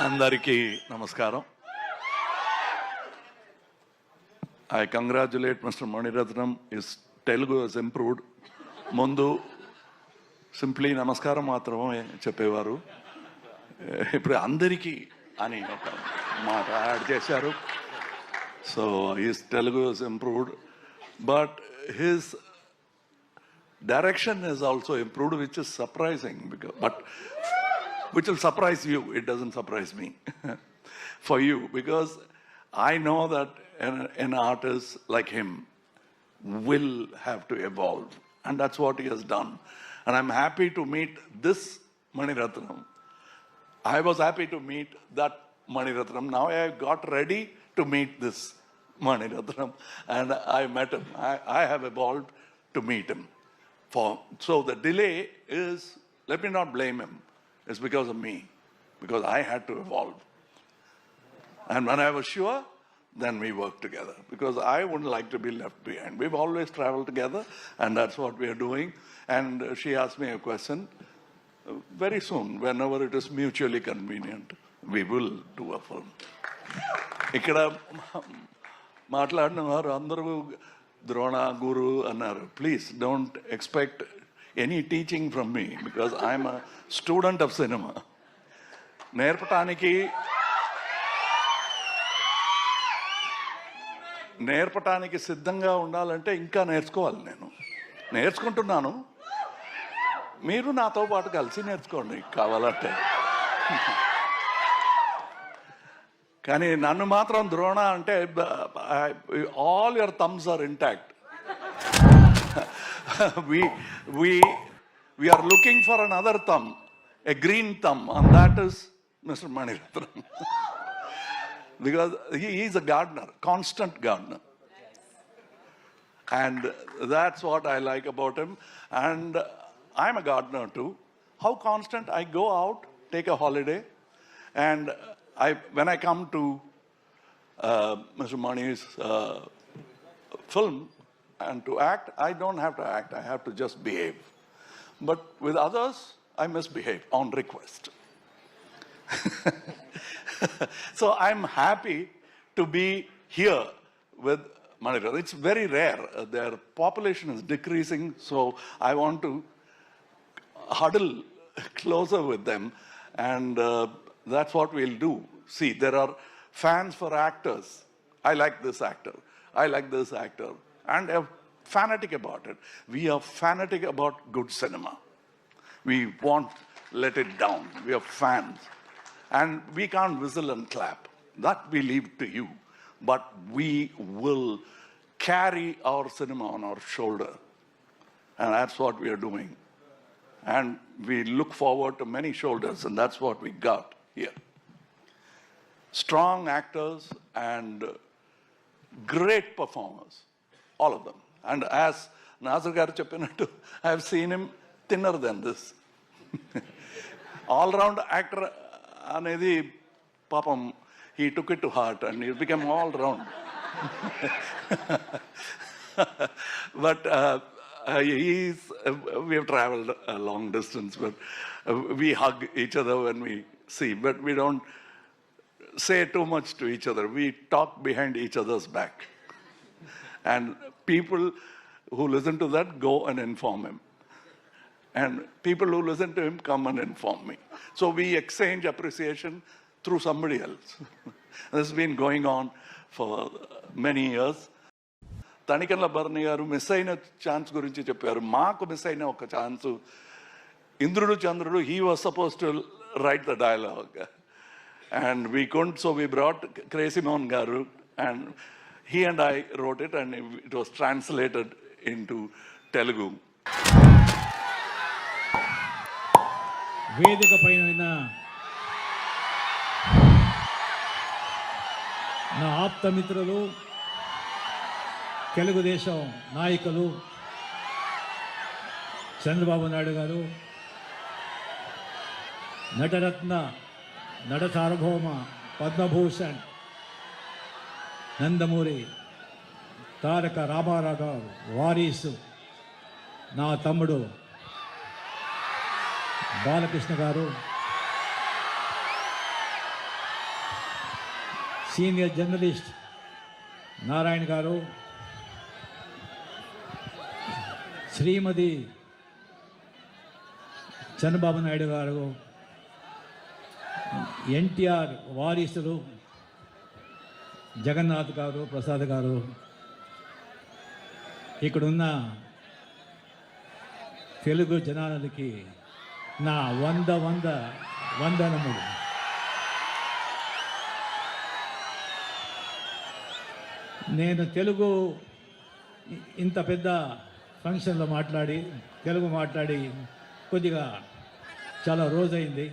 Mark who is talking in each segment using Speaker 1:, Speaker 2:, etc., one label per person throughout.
Speaker 1: అందరికీ నమస్కారం. I congratulate Mr. Mani Ratnam. His Telugu has improved. ముందు సింప్లీ నమస్కారం మాత్రమే చెప్పేవారు, ఇప్పుడు అందరికీ అని ఒక మాట యాడ్ చేశారు. So his Telugu has improved, but his direction has also improved, which is surprising, but which will surprise you. It doesn't surprise me for you, because I know that an artist like him will have to evolve, and that's what he has done. And I'm happy to meet this Mani Ratnam. I was happy to meet that Mani Ratnam. Now I got ready to meet this Mani Ratnam, and I met him. I have evolved to meet him. So the delay is, let me not blame him, it's because of me, because I had to evolve. And when I was sure, then we worked together, because I wouldn't like to be left behind. We've always traveled together, and that's what we are doing. And she asked me a question. Very soon, whenever it is mutually convenient, we will do a film. ఇక్కడ మాట్లాడిన వారు అందరూ ద్రోణ గురు అన్నారు. Please don't expect any teaching from me, because I'm a student of cinema. నేర్పటానికి సిద్ధంగా ఉండాలంటే ఇంకా నేర్చుకోవాలి. నేను నేర్చుకుంటున్నాను, మీరు నాతో పాటు కలిసి నేర్చుకోండి కావాలంటే. కానీ నన్ను మాత్రం ద్రోణ అంటే all your thumbs are intact. we are looking for another thumb, a green thumb, and that is Mr. Mani Ratnam. Because he is a gardener, constant gardener, and that's what I like about him. And I'm a gardener too. How constant. I go out, take a holiday, and when I come to Mr. Mani's film and to act, I don't have to act, I have to just behave. But with others, I misbehave on request. So I'm happy to be here with Mani Ratnam. It's very rare. Their population is decreasing, so I want to huddle closer with them, and that's what we'll do. See, there are fans for actors. I like this actor, I like this actor, and I'm fanatic about it. We are fanatic about good cinema. We won't let it down. We are fans, and we can't whistle and clap. That we leave to you, but we will carry our cinema on our shoulder, and that's what we are doing. And we look forward to many shoulders, and that's what we got here. Strong actors and great performers, all of them. And as Nazar garu cheppinattu, I have seen him thinner than this. All-round actor anedi papam, he took it to heart and he became all-round. But we have traveled a long distance, but we hug each other when we see, but we don't say too much to each other. We talk behind each other's back, and people who listen to that go and inform him, and people who listen to him come and inform me. So we exchange appreciation through somebody else. This has been going on for many years. Tanikella Bharani garu miss అయిన chance గురించి చెప్పారు. మాకు miss అయిన ఒక chance, ఇంద్రుడు చంద్రుడు, he was supposed to write the dialogue, and we couldn't, so we brought Crazy Mohan garu, and he and I wrote it, and it was translated into Telugu.
Speaker 2: వేదిక పైన నా ఆప్తమిత్రులు, తెలుగుదేశం నాయకులు, చంద్రబాబు నాయుడు గారు, నటరత్న, నట సార్వభౌమ, పద్మభూషణ్, నందమూరి తారక రామారావు గారు వారీసు, నా తమ్ముడు బాలకృష్ణ గారు, సీనియర్ జర్నలిస్ట్ నారాయణ గారు, శ్రీమతి చంద్రబాబు నాయుడు గారు, ఎన్టీఆర్ వారీసులు జగన్నాథ్ గారు, ప్రసాద్ గారు, ఇక్కడున్న తెలుగు జనాలకి నా వందనములు. నేను తెలుగు ఇంత పెద్ద ఫంక్షన్లో తెలుగు మాట్లాడి కొద్దిగా చాలా రోజైంది.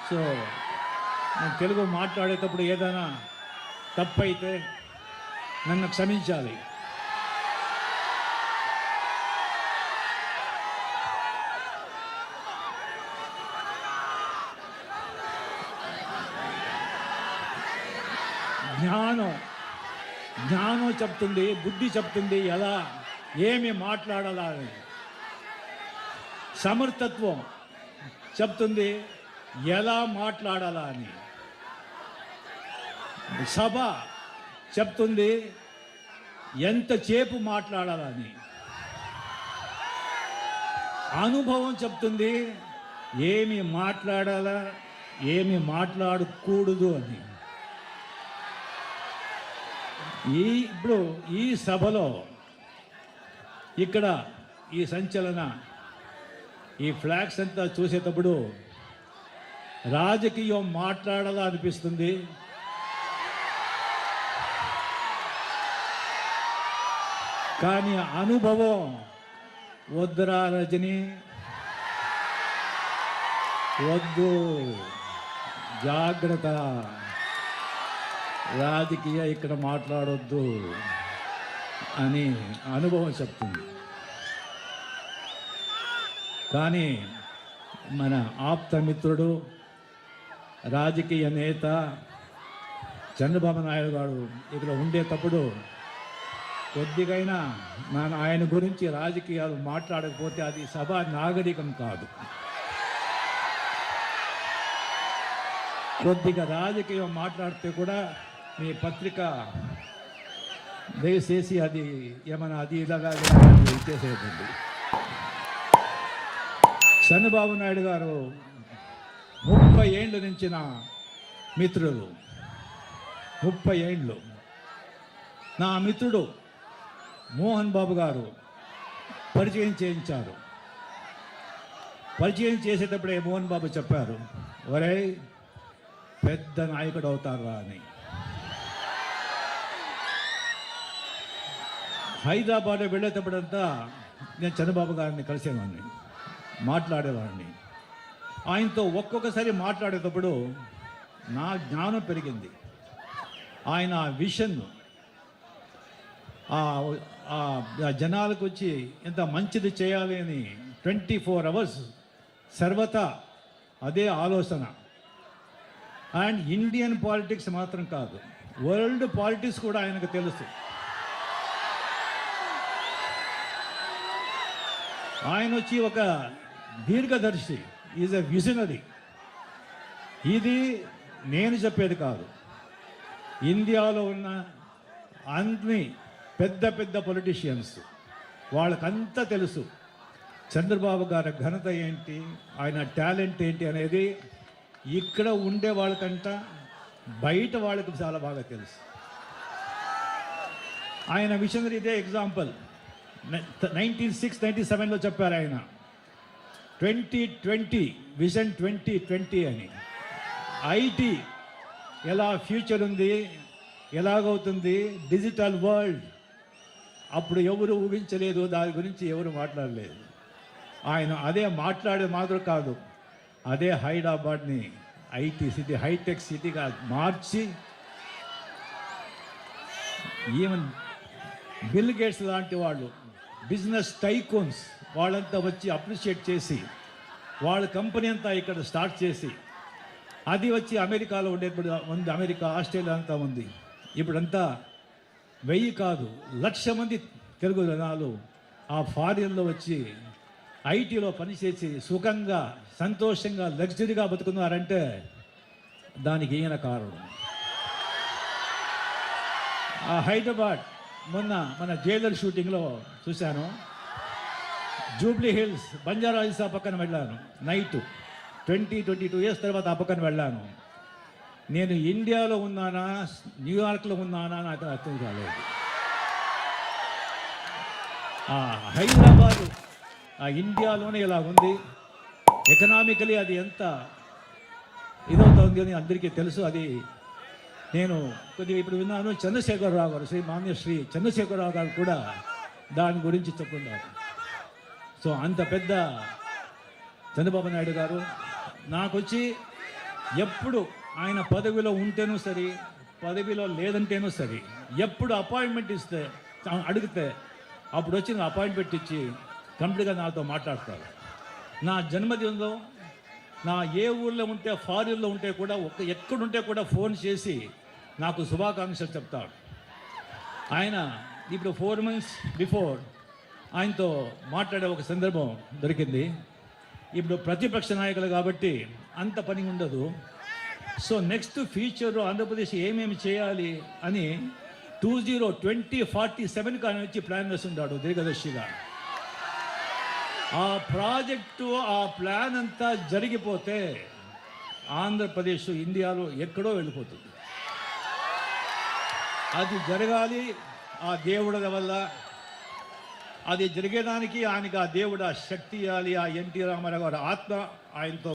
Speaker 2: సో నేను తెలుగు మాట్లాడేటప్పుడు ఏదైనా తప్పైతే నన్ను క్షమించాలి. జ్ఞానం చెప్తుంది, బుద్ధి చెప్తుంది ఎలా ఏమి మాట్లాడాలా అని. సమర్థత్వం చెప్తుంది ఎలా మాట్లాడాలా అని. సభ చెప్తుంది ఎంతసేపు మాట్లాడాలని. అనుభవం చెప్తుంది ఏమి మాట్లాడాలా, ఏమి మాట్లాడకూడదు అని. ఇప్పుడు ఈ సభలో ఇక్కడ ఈ సంచలన ఈ ఫ్లాగ్స్ అంతా చూసేటప్పుడు రాజకీయం మాట్లాడాలా అనిపిస్తుంది. కానీ అనుభవం వద్దురా రజని, వద్దు, జాగ్రత్త, రాజకీయ ఇక్కడ మాట్లాడొద్దు అని అనుభవం చెప్తుంది. కానీ మన ఆప్తమిత్రుడు రాజకీయ నేత చంద్రబాబు నాయుడు గారు ఇక్కడ ఉండేటప్పుడు కొద్దిగైనా ఆయన గురించి రాజకీయాలు మాట్లాడకపోతే అది సభా నాగరికం కాదు. కొద్దిగా రాజకీయం మాట్లాడితే కూడా మీ పత్రిక దయచేసి అది ఏమైనా అది ఇలాగా ఇచ్చేసేదండి. చంద్రబాబు నాయుడు గారు 30 ఏళ్ళ నుంచి నా మిత్రులు. 30 ఏళ్ళు. నా మిత్రుడు మోహన్ బాబు గారు పరిచయం చేయించారు. పరిచయం చేసేటప్పుడే మోహన్ బాబు చెప్పారు, ఒరే పెద్ద నాయకుడు అవుతారా అని. హైదరాబాద్ వెళ్ళేటప్పుడంతా నేను చంద్రబాబు గారిని కలిసేవాడిని, మాట్లాడేవాడిని. ఆయనతో ఒక్కొక్కసారి మాట్లాడేటప్పుడు నా జ్ఞానం పెరిగింది. ఆయన విషన్ జనాలకు వచ్చి ఎంత మంచిది చేయాలి అని 24 hours సర్వతా అదే ఆలోచన. అండ్ ఇండియన్ పాలిటిక్స్ మాత్రం కాదు, వరల్డ్ పాలిటిక్స్ కూడా ఆయనకు తెలుసు. ఆయన వచ్చి ఒక దీర్ఘదర్శి, ఈజ్ ఎ విజనరీ. ఇది నేను చెప్పేది కాదు. ఇండియాలో ఉన్న అన్ని పెద్ద పెద్ద పొలిటీషియన్స్ వాళ్ళకంతా తెలుసు చంద్రబాబు గారి ఘనత ఏంటి, ఆయన టాలెంట్ ఏంటి అనేది. ఇక్కడ ఉండే వాళ్ళకంట బయట వాళ్ళకి చాలా బాగా తెలుసు. ఆయన విషనరీ ఇదే ఎగ్జాంపుల్. 1997లో చెప్పారు ఆయన 2020 విజన్ 2020 అని. ఐటీ ఎలా ఫ్యూచర్ ఉంది, ఎలాగవుతుంది, డిజిటల్ వరల్డ్ అప్పుడు ఎవరు ఊహించలేదు, దాని గురించి ఎవరు మాట్లాడలేదు. ఆయన అదే మాట్లాడే మాత్రం కాదు, అదే హైదరాబాద్ని ఐటీ సిటీ, హైటెక్ సిటీగా మార్చి ఈవెన్ బిల్ గేట్స్ లాంటి వాళ్ళు, బిజినెస్ టైకోన్స్ వాళ్ళంతా వచ్చి అప్రిషియేట్ చేసి వాళ్ళ కంపెనీ అంతా ఇక్కడ స్టార్ట్ చేసి అది వచ్చి అమెరికాలో ఉండేప్పుడు ఉంది, అమెరికా ఆస్ట్రేలియా అంతా ఉంది. ఇప్పుడంతా 1000 కాదు 1,00,000 మంది తెలుగు జనాలు ఆ ఫారిన్లో వచ్చి ఐటీలో పనిచేసి సుఖంగా సంతోషంగా లగ్జరీగా బతుకున్నారంటే దానికి ఈయన కారణం. ఆ హైదరాబాద్ మొన్న మన జైలర్ షూటింగ్లో చూశాను. జూబ్లీ హిల్స్ బంజారా హిల్స్ ఆ పక్కన వెళ్ళాను. నైట్ 22 ఇయర్స్ తర్వాత ఆ పక్కన వెళ్ళాను. నేను ఇండియాలో ఉన్నానా న్యూయార్క్లో ఉన్నానా నాకు అర్థం కాలేదు. ఆ హైదరాబాద్ ఆ ఇండియాలోనే ఇలా ఉంది. ఎకనామికలీ అది ఎంత ఇదవుతుంది అని అందరికీ తెలుసు. అది నేను కొద్దిగా ఇప్పుడు విన్నాను. చంద్రశేఖరరావు గారు, మాన్య శ్రీ చంద్రశేఖరరావు గారు కూడా దాని గురించి చెప్పుకున్నారు. సో అంత పెద్ద చంద్రబాబు నాయుడు గారు నాకొచ్చి ఎప్పుడు ఆయన పదవిలో ఉంటేనూ సరే, పదవిలో లేదంటేనూ సరే, ఎప్పుడు అపాయింట్మెంట్ ఇస్తే అడిగితే అప్పుడు వచ్చి నా అపాయింట్మెంట్ ఇచ్చి కంప్లీట్గా నాతో మాట్లాడతారు. నా జన్మదినంలో నా ఏ ఊళ్ళో ఉంటే ఫారిన్లో ఉంటే కూడా ఎక్కడుంటే కూడా ఫోన్ చేసి నాకు శుభాకాంక్షలు చెప్తాడు. ఆయన ఇప్పుడు 4 months బిఫోర్ ఆయనతో మాట్లాడే ఒక సందర్భం దొరికింది. ఇప్పుడు ప్రతిపక్ష నాయకులు కాబట్టి అంత పని ఉండదు. సో నెక్స్ట్ ఫ్యూచర్లో ఆంధ్రప్రదేశ్ ఏమేమి చేయాలి అని 2047 కానీ వచ్చి ప్లాన్ వేస్తున్నాడు దీర్ఘదర్శిగా. ఆ ప్రాజెక్టు ఆ ప్లాన్ అంతా జరిగిపోతే ఆంధ్రప్రదేశ్ ఇండియాలో ఎక్కడో వెళ్ళిపోతుంది. అది జరగాలి ఆ దేవుడి వల్ల. అది జరిగేదానికి ఆయనకి ఆ దేవుడు ఆ శక్తి ఇవ్వాలి. ఆ ఎన్టీ రామారావు గారు ఆత్మ ఆయనతో